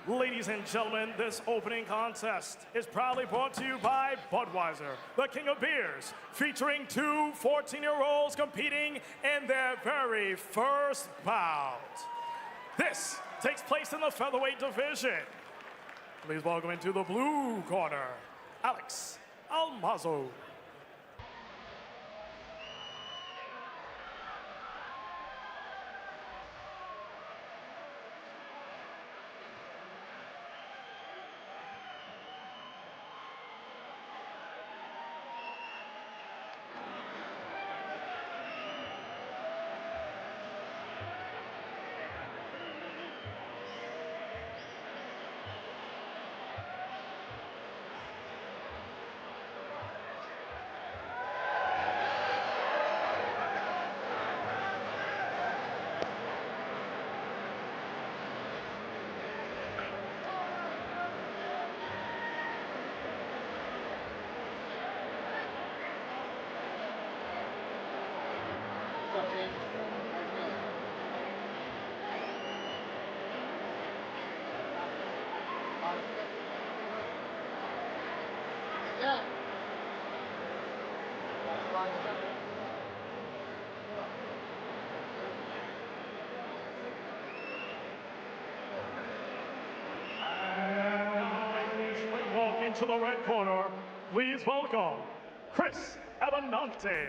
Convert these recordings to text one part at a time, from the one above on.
Ladies and gentlemen, this opening contest is proudly brought to you by Budweiser, the king of beers, featuring two 14-year-olds competing in their very first bout. This takes place in the featherweight division. Please welcome into the blue corner, Axel Almazo. Walk into the red corner, please welcome Abernante.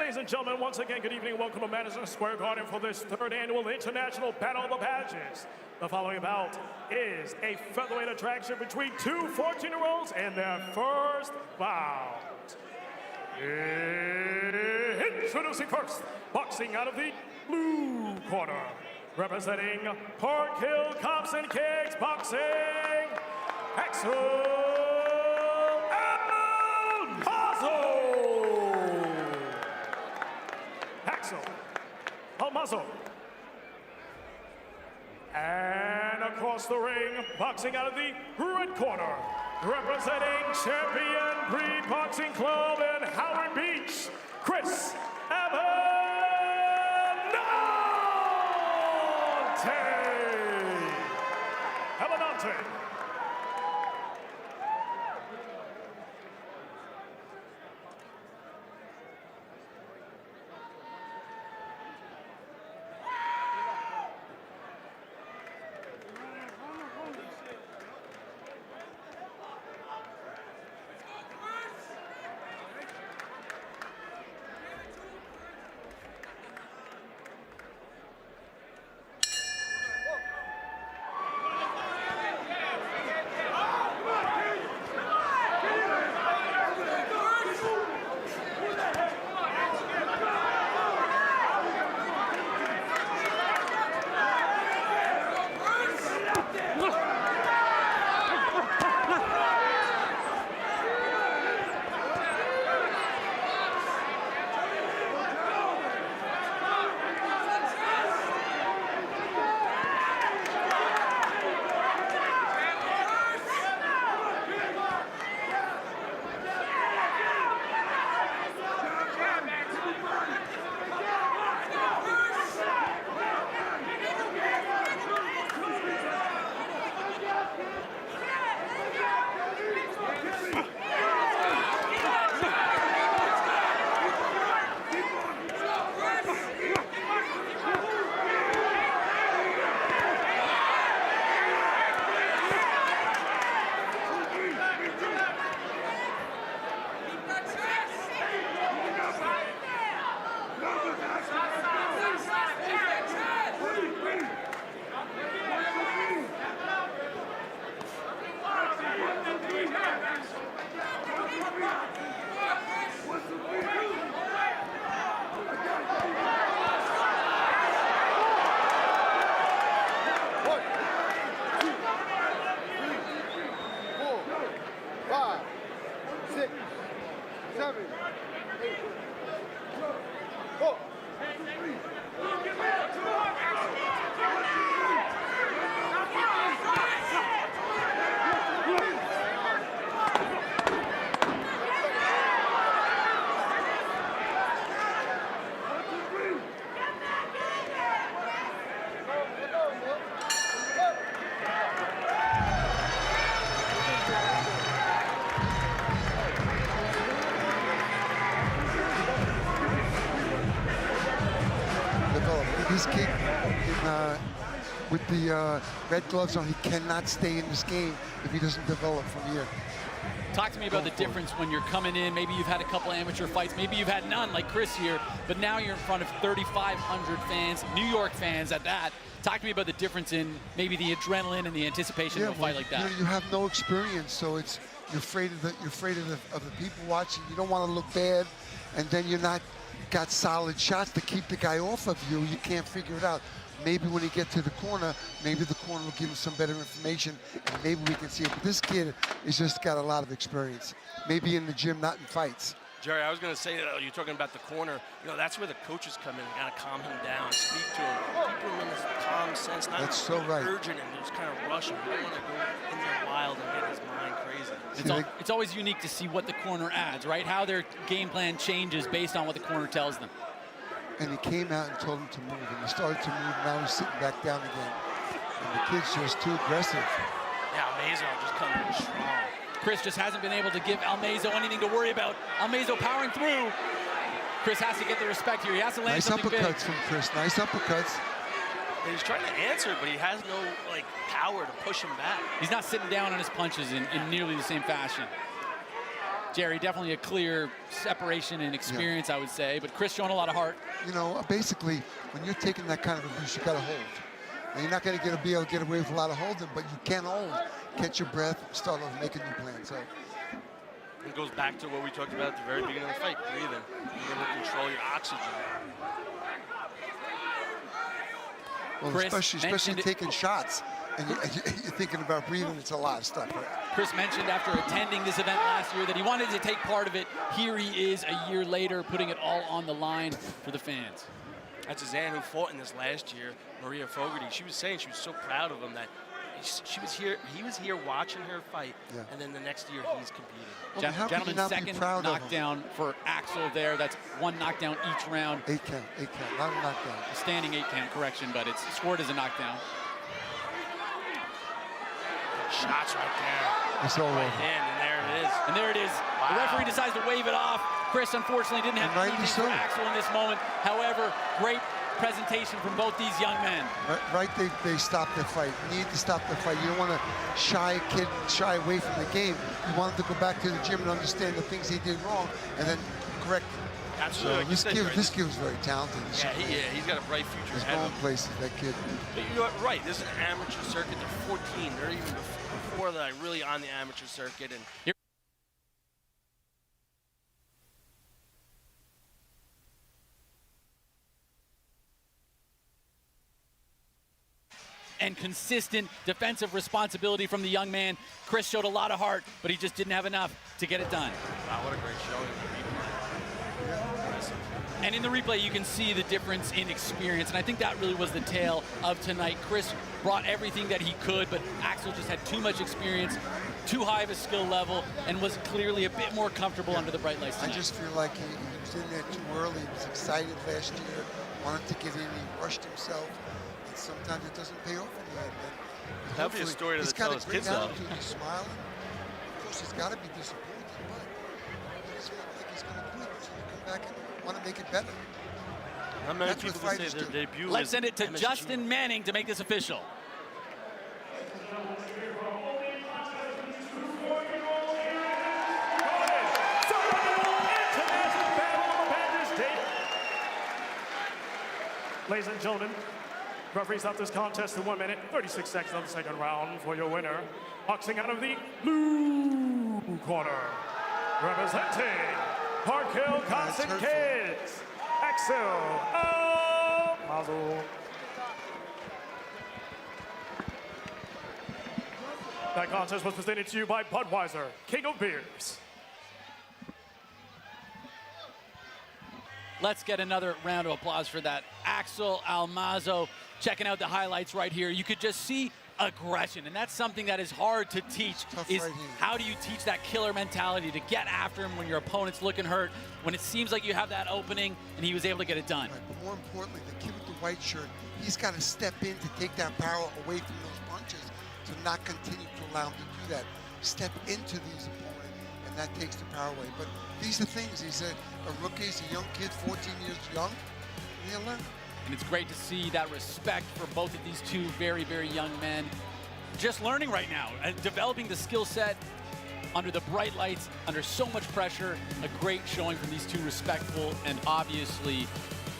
Ladies and gentlemen, once again, good evening. Welcome to Madison Square Garden for this third annual International Battle of the Badges. The following bout is a featherweight attraction between two 14-year-olds and their first bout. Introducing first, boxing out of the blue corner, representing Park Hill Cops and Kicks Boxing, Axel Almazo. Axel Almazo. And across the ring, boxing out of the red corner, representing Champion Breed Boxing Club in Howard Beach, Abernante. This kid, with the red gloves on, he cannot stay in this game if he doesn't develop from here. Talk to me about the difference when you're coming in. Maybe you've had a couple amateur fights. Maybe you've had none like Chris here, but now you're in front of 3,500 fans, New York fans at that. Talk to me about the difference in maybe the adrenaline and the anticipation of a fight like that. You know, you have no experience, so it's you're afraid of the people watching. You don't want to look bad, and then you're not got solid shots to keep the guy off of you. You can't figure it out. Maybe when he gets to the corner, maybe the corner will give him some better information, and maybe we can see it. But this kid has just got a lot of experience. Maybe in the gym, not in fights. Jerry, I was going to say, you're talking about the corner. You know, that's where the coaches come in. You got to calm him down, speak to him, keep him in his calm sense, not that's so right. urgent and just kind of rush him. You don't want to go in there wild and get his mind crazy. It's always unique to see what the corner adds, right? How their game plan changes based on what the corner tells them. And he came out and told him to move, and he started to move. Now he's sitting back down again. And the kid's just too aggressive. Yeah, Almazo just coming in strong. Chris just hasn't been able to give Almazo anything to worry about. Almazo powering through. Chris has to get the respect here. He has to land something big. Nice uppercuts from Chris. Nice uppercuts. And he's trying to answer, but he has no power to push him back. He's not sitting down on his punches in nearly the same fashion. Jerry, definitely a clear separation and experience, I would say, but Chris showing a lot of heart. You know, basically, when you're taking that kind of abuse, you got to hold. Now, you're not going to be able to get away with a lot of holding, but you can hold. Catch your breath, start over, make a new plan. So it goes back to what we talked about at the very beginning of the fight, breathing. Being able to control your oxygen. Well, especially taking shots, and you're thinking about breathing, it's a lot of stuff. Right? Chris mentioned after attending this event last year that he wanted to take part of it. Here he is a year later, putting it all on the line for the fans. That's Suzanne who fought in this last year, Maria Fogarty. She was saying she was so proud of him that he was here watching her fight, and then the next year he's competing. Well, gentlemen, second knockdown for Axel there. That's one knockdown each round. 8 count, not a knockdown. A standing 8 count, correction, but it's scored as a knockdown. Shots right there. It's all over. Hand, and there it is. And there it is. Wow. The referee decides to wave it off. Chris, unfortunately, didn't have anything for Axel in this moment. However, great presentation from both these young men. Right, they stopped the fight. You need to stop the fight. You don't want to shy away from the game. You want them to go back to the gym and understand the things he did wrong and then correct them. Absolutely. So this kid was very talented. He's got a bright future. He's going places, that kid. But you're right. This is an amateur circuit. They're 14. They're even before that, really on the amateur circuit. And consistent defensive responsibility from the young man. Chris showed a lot of heart, but he just didn't have enough to get it done. Wow, what a great showing. And in the replay, you can see the difference in experience, and I think that really was the tale of tonight. Chris brought everything that he could, but Axel just had too much experience, too high of a skill level, and was clearly a bit more comfortable under the bright lights tonight. I just feel like he was in there too early. He was excited last year, wanted to get in, he rushed himself. And sometimes it doesn't pay off in the end. That'll be a story to tell his kids, though. He's smiling. Of course, he's got to be disappointed, but he doesn't look like he's going to do it. He's going to come back and want to make it better. Not many people can say their debut. Let's send it to Justin Manning to make this official. Ladies and gentlemen, referee stopped this contest in 1 minute, 36 seconds of the second round for your winner. Boxing out of the blue corner, representing Park Hill Constant Kids, Axel Almazo. That contest was presented to you by Budweiser, King of Beers. Let's get another round of applause for that. Axel Almazo, checking out the highlights right here. You could just see aggression, and that's something that is hard to teach. How do you teach that killer mentality to get after him when your opponent's looking hurt, when it seems like you have that opening, and he was able to get it done. Right, but more importantly, the kid with the white shirt, he's got to step in to take that power away from those punches, to not continue to allow him to do that. Step into these opponents, and that takes the power away. But these are things. He's a rookie, he's a young kid, 14 years young, and he'll learn. And it's great to see that respect for both of these two very, very young men. Just learning right now and developing the skill set under the bright lights, under so much pressure. A great showing from these two respectful and obviously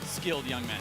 skilled young men.